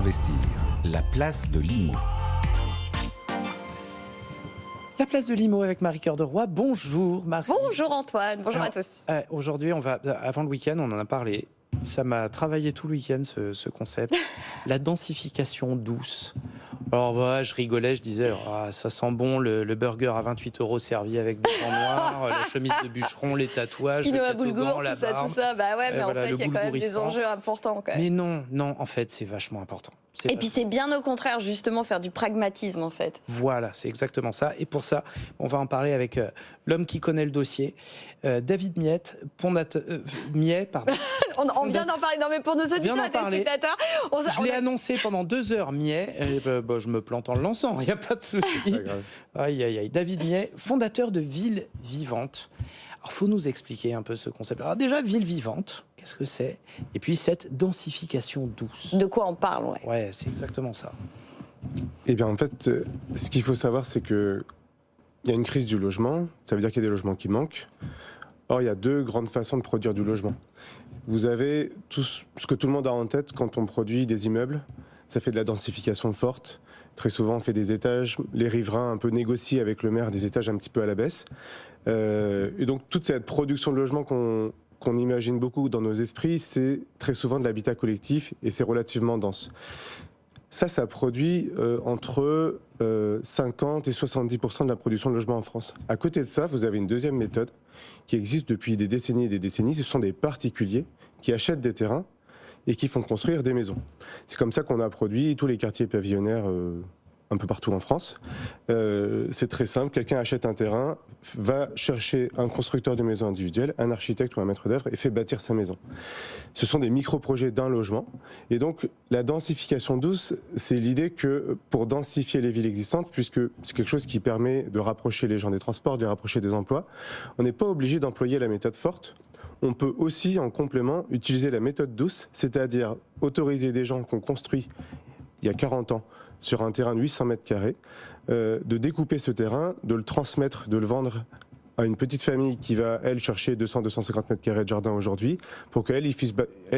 investir, la place de Limo. La place de Limo avec Marie Cœur de Roy. Bonjour Marie. Bonjour Antoine, bonjour à tous. Aujourd'hui, avant le week-end, on en a parlé. Ça m'a travaillé tout le week-end ce concept. La densification douce. Alors voilà, je rigolais, je disais, ça sent bon le burger à 28 € servi avec du pain noir, la chemise de bûcheron, les tatouages, quinoa le boulgour, tout ça. Bah ouais, mais en fait, il y a quand même des enjeux importants. Quand même. Mais non, en fait, c'est vachement important. Et puis c'est bien au contraire, justement, faire du pragmatisme, en fait. Voilà, c'est exactement ça. Et pour ça, on va en parler avec l'homme qui connaît le dossier, David Miette, Miet, pardon. On vient d'en parler, non mais pour nos auditeurs et téléspectateurs... Je l'ai annoncé pendant 2 heures, Miet, et je me plante en le lançant, il n'y a pas de souci. Aïe. David Miet, fondateur de Ville Vivante. Alors, il faut nous expliquer un peu ce concept. Alors déjà, Ville Vivante, qu'est-ce que c'est? Et puis cette densification douce. De quoi on parle, ouais. Ouais, c'est exactement ça. Eh bien, en fait, ce qu'il faut savoir, c'est qu'il y a une crise du logement. Ça veut dire qu'il y a des logements qui manquent. Or, il y a 2 grandes façons de produire du logement. Vous avez tout ce que tout le monde a en tête quand on produit des immeubles. Ça fait de la densification forte. Très souvent, on fait des étages. Les riverains un peu négocient avec le maire des étages un petit peu à la baisse. Et donc, toute cette production de logement qu'on imagine beaucoup dans nos esprits, c'est très souvent de l'habitat collectif et c'est relativement dense. Ça produit entre 50 et 70% de la production de logement en France. À côté de ça, vous avez une deuxième méthode qui existe depuis des décennies et des décennies. Ce sont des particuliers qui achètent des terrains et qui font construire des maisons. C'est comme ça qu'on a produit tous les quartiers pavillonnaires un peu partout en France. C'est très simple, quelqu'un achète un terrain, va chercher un constructeur de maison individuelle, un architecte ou un maître d'œuvre et fait bâtir sa maison. Ce sont des micro-projets d'un logement. Et donc la densification douce, c'est l'idée que pour densifier les villes existantes, puisque c'est quelque chose qui permet de rapprocher les gens des transports, de les rapprocher des emplois, on n'est pas obligé d'employer la méthode forte. On peut aussi, en complément, utiliser la méthode douce, c'est-à-dire autoriser des gens qui ont construit il y a 40 ans sur un terrain de 800 mètres carrés, de découper ce terrain, de le transmettre, de le vendre à une petite famille qui va, elle, chercher 200-250 mètres carrés de jardin aujourd'hui, pour qu'elle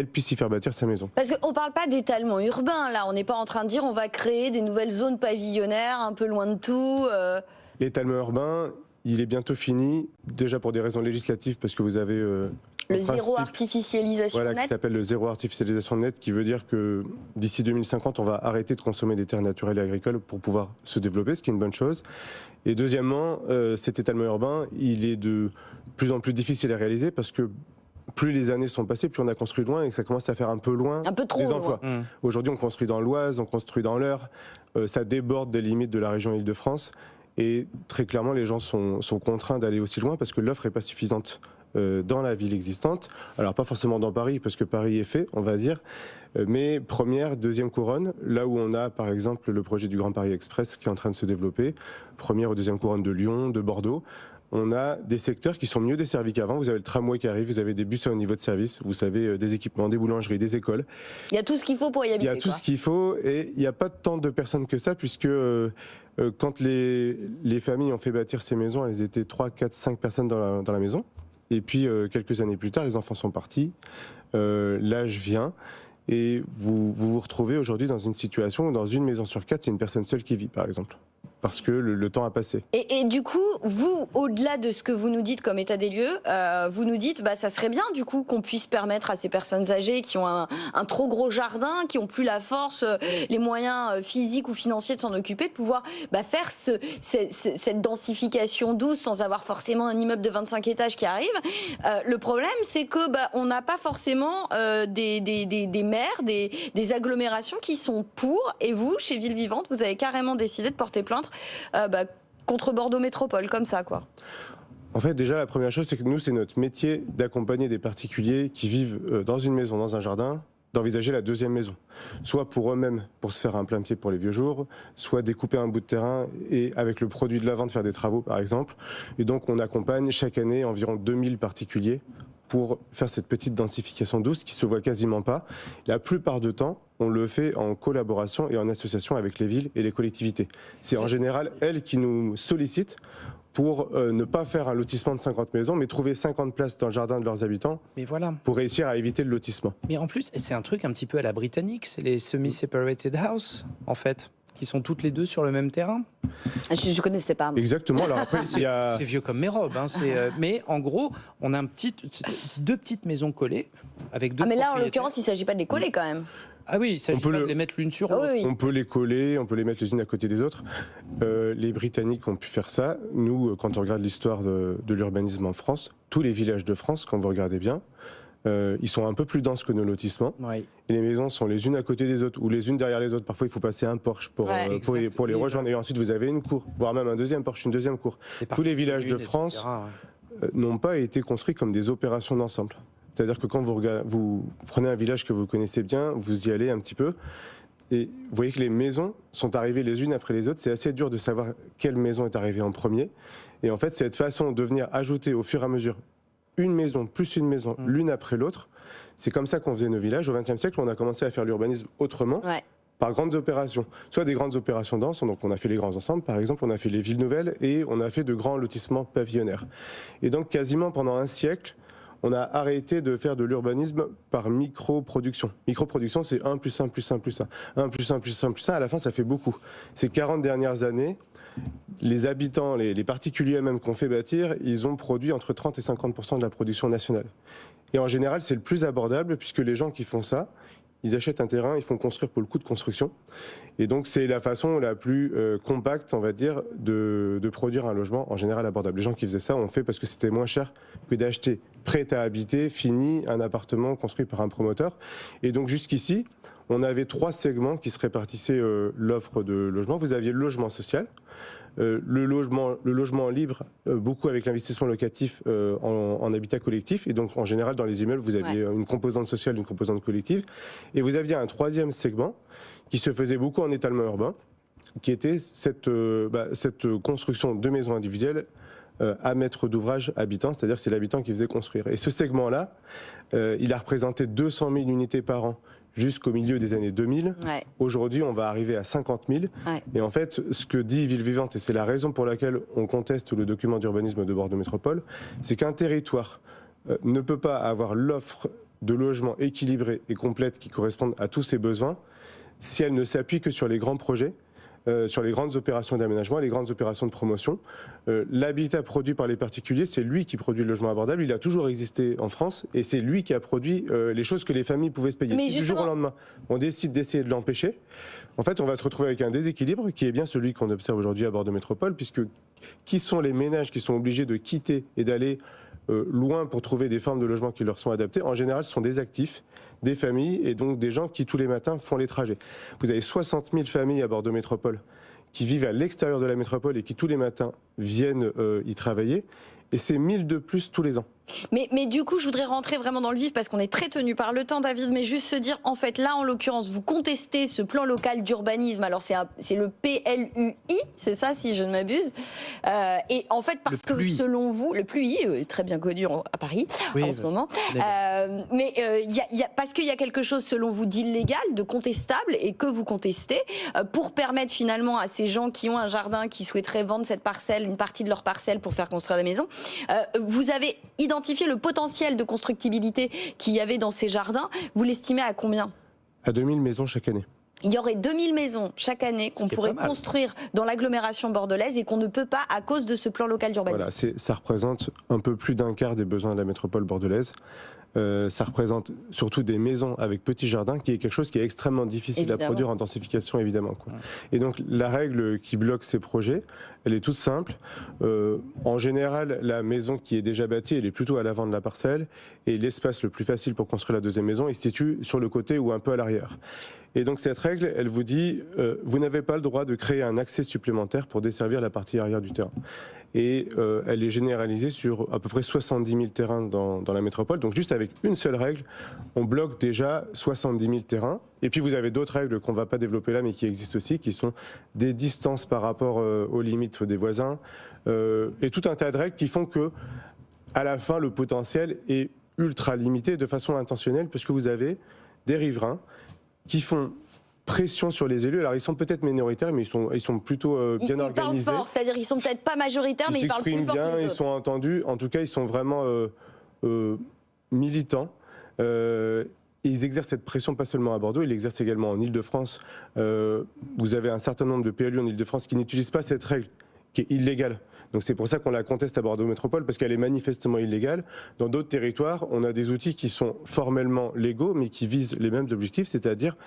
puisse y faire bâtir sa maison. Parce qu'on ne parle pas d'étalement urbain, là. On n'est pas en train de dire on va créer des nouvelles zones pavillonnaires un peu loin de tout. L'étalement urbain, il est bientôt fini, déjà pour des raisons législatives, parce que vous avez... le zéro artificialisation net. Qui s'appelle le zéro artificialisation net, qui veut dire que d'ici 2050, on va arrêter de consommer des terres naturelles et agricoles pour pouvoir se développer, ce qui est une bonne chose. Et deuxièmement, cet étalement urbain, il est de plus en plus difficile à réaliser parce que plus les années sont passées, plus on a construit loin et que ça commence à faire un peu loin des emplois. Aujourd'hui, on construit dans l'Oise, on construit dans l'Eure, ça déborde des limites de la région Île-de-France. Et très clairement, les gens sont contraints d'aller aussi loin parce que l'offre n'est pas suffisante dans la ville existante. Alors pas forcément dans Paris, parce que Paris est fait, on va dire, mais première, deuxième couronne, là où on a par exemple le projet du Grand Paris Express qui est en train de se développer, première ou deuxième couronne de Lyon, de Bordeaux. On a des secteurs qui sont mieux desservis qu'avant. Vous avez le tramway qui arrive, vous avez des bus à haut niveau de service, vous savez, des équipements, des boulangeries, des écoles. Il y a tout ce qu'il faut pour y habiter. Il y a tout ce qu'il faut et il n'y a pas tant de personnes que ça, puisque quand les familles ont fait bâtir ces maisons, elles étaient 3, 4, 5 personnes dans la maison. Et puis, quelques années plus tard, les enfants sont partis, l'âge vient, et vous vous retrouvez aujourd'hui dans une situation où dans une maison sur 4, c'est une personne seule qui vit, par exemple. Parce que le temps a passé. Et du coup, vous, au-delà de ce que vous nous dites comme état des lieux, vous nous dites, ça serait bien du coup qu'on puisse permettre à ces personnes âgées qui ont un trop gros jardin, qui n'ont plus la force, les moyens physiques ou financiers de s'en occuper, de pouvoir faire cette densification douce sans avoir forcément un immeuble de 25 étages qui arrive. Le problème, c'est que on n'a pas forcément des maires, des agglomérations qui sont pour. Et vous, chez Ville Vivante, vous avez carrément décidé de porter plainte contre Bordeaux Métropole, comme ça, quoi. En fait, déjà, la première chose, c'est que nous, c'est notre métier d'accompagner des particuliers qui vivent dans une maison, dans un jardin, d'envisager la deuxième maison. Soit pour eux-mêmes, pour se faire un plein pied pour les vieux jours, soit découper un bout de terrain et, avec le produit de la vente, faire des travaux, par exemple. Et donc, on accompagne chaque année environ 2000 particuliers pour faire cette petite densification douce qui se voit quasiment pas. La plupart du temps, on le fait en collaboration et en association avec les villes et les collectivités. C'est en général elles qui nous sollicitent pour ne pas faire un lotissement de 50 maisons, mais trouver 50 places dans le jardin de leurs habitants Mais voilà. pour réussir à éviter le lotissement. Mais en plus, c'est un truc un petit peu à la britannique, c'est les semi-separated house, en fait, qui sont toutes les deux sur le même terrain. Je connaissais pas. Exactement. Alors après, il y a... C'est vieux comme mes robes, hein, mais en gros, on a deux petites maisons collées avec deux mais là, en propriétaires. l'occurrence, il ne s'agit pas de les coller quand même. Ah oui, il s'agit pas de les mettre l'une sur l'autre. Oui. On peut les coller, on peut les mettre les unes à côté des autres. Les Britanniques ont pu faire ça. Nous, quand on regarde l'histoire de l'urbanisme en France, tous les villages de France, quand vous regardez bien, ils sont un peu plus denses que nos lotissements. Oui. Et les maisons sont les unes à côté des autres ou les unes derrière les autres. Parfois, il faut passer un porche pour les rejoindre. Et ensuite, vous avez une cour, voire même un deuxième porche, une deuxième cour. Tous les villages de France n'ont pas été construits comme des opérations d'ensemble. C'est-à-dire que quand vous prenez un village que vous connaissez bien, vous y allez un petit peu, et vous voyez que les maisons sont arrivées les unes après les autres. C'est assez dur de savoir quelle maison est arrivée en premier. Et en fait, cette façon de venir ajouter au fur et à mesure une maison, plus une maison, l'une après l'autre, c'est comme ça qu'on faisait nos villages. Au XXe siècle, on a commencé à faire l'urbanisme autrement. Ouais. Par grandes opérations, soit des grandes opérations denses, donc on a fait les grands ensembles, par exemple, on a fait les villes nouvelles et on a fait de grands lotissements pavillonnaires. Et donc quasiment pendant un siècle, on a arrêté de faire de l'urbanisme par micro-production. Micro-production, c'est 1 plus 1 plus 1 plus 1. 1 plus 1 plus 1 plus 1, à la fin, ça fait beaucoup. Ces 40 dernières années, les habitants, les particuliers même qu'on fait bâtir, ils ont produit entre 30 et 50% de la production nationale. Et en général, c'est le plus abordable, puisque les gens qui font ça, ils achètent un terrain, ils font construire pour le coût de construction. Et donc, c'est la façon la plus compacte, on va dire, de produire un logement en général abordable. Les gens qui faisaient ça ont fait parce que c'était moins cher que d'acheter prêt à habiter, fini, un appartement construit par un promoteur. Et donc, jusqu'ici, on avait 3 segments qui se répartissaient l'offre de logement. Vous aviez le logement social, le logement libre, beaucoup avec l'investissement locatif en habitat collectif. Et donc, en général, dans les immeubles, vous aviez une composante sociale, une composante collective. Et vous aviez un 3e segment qui se faisait beaucoup en étalement urbain, qui était cette construction de maisons individuelles à maître d'ouvrage habitant, c'est-à-dire que c'est l'habitant qui faisait construire. Et ce segment-là, il a représenté 200 000 unités par an jusqu'au milieu des années 2000. Ouais. Aujourd'hui, on va arriver à 50 000. Ouais. Et en fait, ce que dit Ville Vivante, et c'est la raison pour laquelle on conteste le document d'urbanisme de Bordeaux Métropole, c'est qu'un territoire ne peut pas avoir l'offre de logements équilibrée et complète qui correspondent à tous ses besoins si elle ne s'appuie que sur les grands projets, sur les grandes opérations d'aménagement, les grandes opérations de promotion. L'habitat produit par les particuliers, c'est lui qui produit le logement abordable. Il a toujours existé en France et c'est lui qui a produit les choses que les familles pouvaient se payer. Si du jour au lendemain, on décide d'essayer de l'empêcher, en fait, on va se retrouver avec un déséquilibre qui est bien celui qu'on observe aujourd'hui à Bordeaux Métropole, puisque qui sont les ménages qui sont obligés de quitter et d'aller loin pour trouver des formes de logement qui leur sont adaptées. En général, ce sont des actifs, des familles et donc des gens qui tous les matins font les trajets. Vous avez 60 000 familles à Bordeaux Métropole qui vivent à l'extérieur de la métropole et qui tous les matins viennent y travailler. Et c'est 1000 de plus tous les ans. Mais du coup, je voudrais rentrer vraiment dans le vif parce qu'on est très tenu par le temps, David, mais juste se dire, en fait, là, en l'occurrence, vous contestez ce plan local d'urbanisme. Alors, c'est le PLUI, c'est ça, si je ne m'abuse. Et en fait, parce que selon vous, le PLUI, très bien connu à Paris en ce moment, parce qu'il y a quelque chose, selon vous, d'illégal, de contestable, et que vous contestez, pour permettre finalement à ces gens qui ont un jardin, qui souhaiteraient vendre cette parcelle, une partie de leur parcelle pour faire construire des maisons, vous avez identifié le potentiel de constructibilité qu'il y avait dans ces jardins. Vous l'estimez à combien ? À 2000 maisons chaque année. Il y aurait 2000 maisons chaque année qu'on pourrait construire dans l'agglomération bordelaise et qu'on ne peut pas à cause de ce plan local d'urbanisme. Voilà, ça représente un peu plus d'un quart des besoins de la métropole bordelaise. Ça représente surtout des maisons avec petits jardins, qui est quelque chose qui est extrêmement difficile à produire en densification, évidemment. Quoi. Et donc, la règle qui bloque ces projets, elle est toute simple. En général, la maison qui est déjà bâtie, elle est plutôt à l'avant de la parcelle, et l'espace le plus facile pour construire la deuxième maison, il se situe sur le côté ou un peu à l'arrière. Et donc, cette règle, elle vous dit, vous n'avez pas le droit de créer un accès supplémentaire pour desservir la partie arrière du terrain. Et elle est généralisée sur à peu près 70 000 terrains dans la métropole. Donc juste avec une seule règle, on bloque déjà 70 000 terrains. Et puis vous avez d'autres règles qu'on ne va pas développer là, mais qui existent aussi, qui sont des distances par rapport aux limites des voisins, et tout un tas de règles qui font que, à la fin, le potentiel est ultra limité de façon intentionnelle, puisque vous avez des riverains qui font pression sur les élus. Alors, ils sont peut-être minoritaires, mais ils sont plutôt bien organisés. Ils parlent fort, c'est-à-dire qu'ils sont peut-être pas majoritaires, mais ils parlent plus fort bien, que les ils autres. sont entendus. En tout cas, ils sont vraiment militants. Ils exercent cette pression pas seulement à Bordeaux, ils l'exercent également en Ile-de-France. Vous avez un certain nombre de PLU en Ile-de-France qui n'utilisent pas cette règle, qui est illégale. Donc c'est pour ça qu'on la conteste à Bordeaux Métropole, parce qu'elle est manifestement illégale. Dans d'autres territoires, on a des outils qui sont formellement légaux, mais qui visent les mêmes objectifs, c'est-à-dire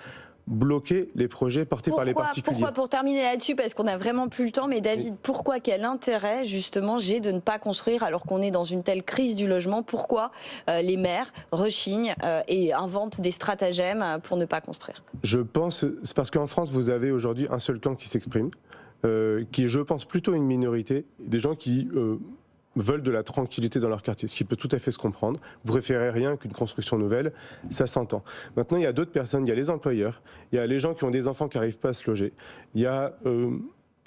bloquer les projets portés par les particuliers. Pourquoi, pour terminer là-dessus, parce qu'on n'a vraiment plus le temps, mais David, pourquoi, quel intérêt justement j'ai de ne pas construire alors qu'on est dans une telle crise du logement? Pourquoi les maires rechignent et inventent des stratagèmes pour ne pas construire? Je pense, c'est parce qu'en France, vous avez aujourd'hui un seul camp qui s'exprime, qui est, je pense, plutôt une minorité, des gens qui veulent de la tranquillité dans leur quartier, ce qui peut tout à fait se comprendre. Vous préférez rien qu'une construction nouvelle, ça s'entend. Maintenant, il y a d'autres personnes, il y a les employeurs, il y a les gens qui ont des enfants qui n'arrivent pas à se loger, il y a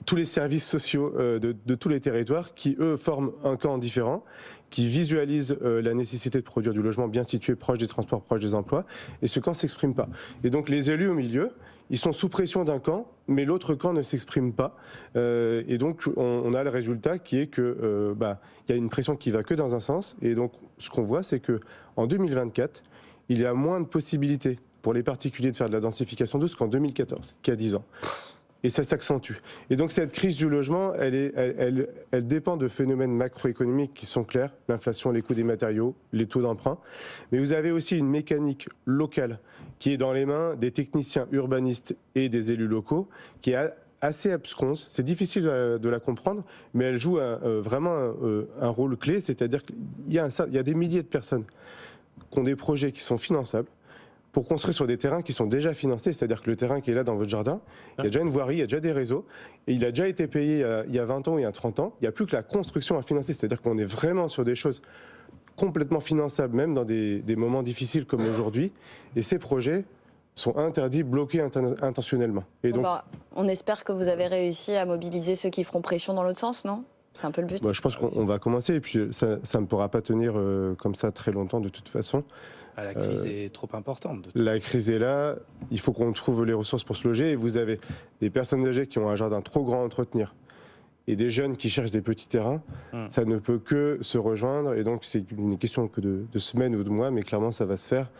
tous les services sociaux de tous les territoires qui, eux, forment un camp différent, qui visualisent la nécessité de produire du logement bien situé, proche des transports, proche des emplois, et ce camp ne s'exprime pas. Et donc les élus au milieu, ils sont sous pression d'un camp, mais l'autre camp ne s'exprime pas. Et donc on a le résultat qui est que y a une pression qui va que dans un sens. Et donc ce qu'on voit, c'est que en 2024, il y a moins de possibilités pour les particuliers de faire de la densification douce qu'en 2014, qui a 10 ans. Et ça s'accentue. Et donc cette crise du logement, elle dépend de phénomènes macroéconomiques qui sont clairs, l'inflation, les coûts des matériaux, les taux d'emprunt. Mais vous avez aussi une mécanique locale qui est dans les mains des techniciens urbanistes et des élus locaux, qui est assez absconse. C'est difficile de la comprendre, mais elle joue vraiment un rôle clé, c'est-à-dire qu'il y a des milliers de personnes qui ont des projets qui sont finançables, pour construire sur des terrains qui sont déjà financés, c'est-à-dire que le terrain qui est là dans votre jardin, il y a déjà une voirie, il y a déjà des réseaux, et il a déjà été payé il y a 20 ans ou il y a 30 ans, il n'y a plus que la construction à financer, c'est-à-dire qu'on est vraiment sur des choses complètement finançables, même dans des moments difficiles comme aujourd'hui, et ces projets sont interdits, bloqués intentionnellement. Et donc, on espère que vous avez réussi à mobiliser ceux qui feront pression dans l'autre sens, non? C'est un peu le but. Je pense qu'on va commencer, et puis ça ne pourra pas tenir comme ça très longtemps de toute façon. La crise est trop importante. La crise est là, il faut qu'on trouve les ressources pour se loger, et vous avez des personnes âgées qui ont un jardin trop grand à entretenir, et des jeunes qui cherchent des petits terrains, ça ne peut que se rejoindre, et donc c'est une question que de semaines ou de mois, mais clairement ça va se faire.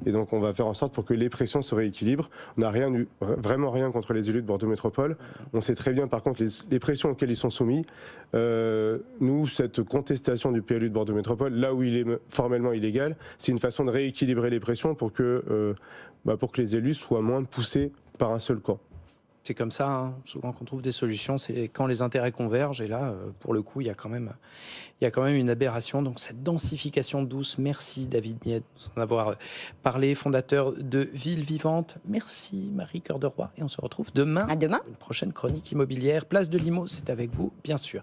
Et donc on va faire en sorte pour que les pressions se rééquilibrent. On n'a vraiment rien contre les élus de Bordeaux Métropole. On sait très bien par contre les pressions auxquelles ils sont soumis. Nous, cette contestation du PLU de Bordeaux Métropole, là où il est formellement illégal, c'est une façon de rééquilibrer les pressions pour que les élus soient moins poussés par un seul camp. C'est comme ça, hein, souvent qu'on trouve des solutions, c'est quand les intérêts convergent. Et là, pour le coup, il y a quand même une aberration. Donc cette densification douce, merci David Nied de nous en avoir parlé, fondateur de Ville Vivante. Merci Marie Cœur de Roi. Et on se retrouve demain. À demain. Une prochaine chronique immobilière. Place de Limo, c'est avec vous, bien sûr.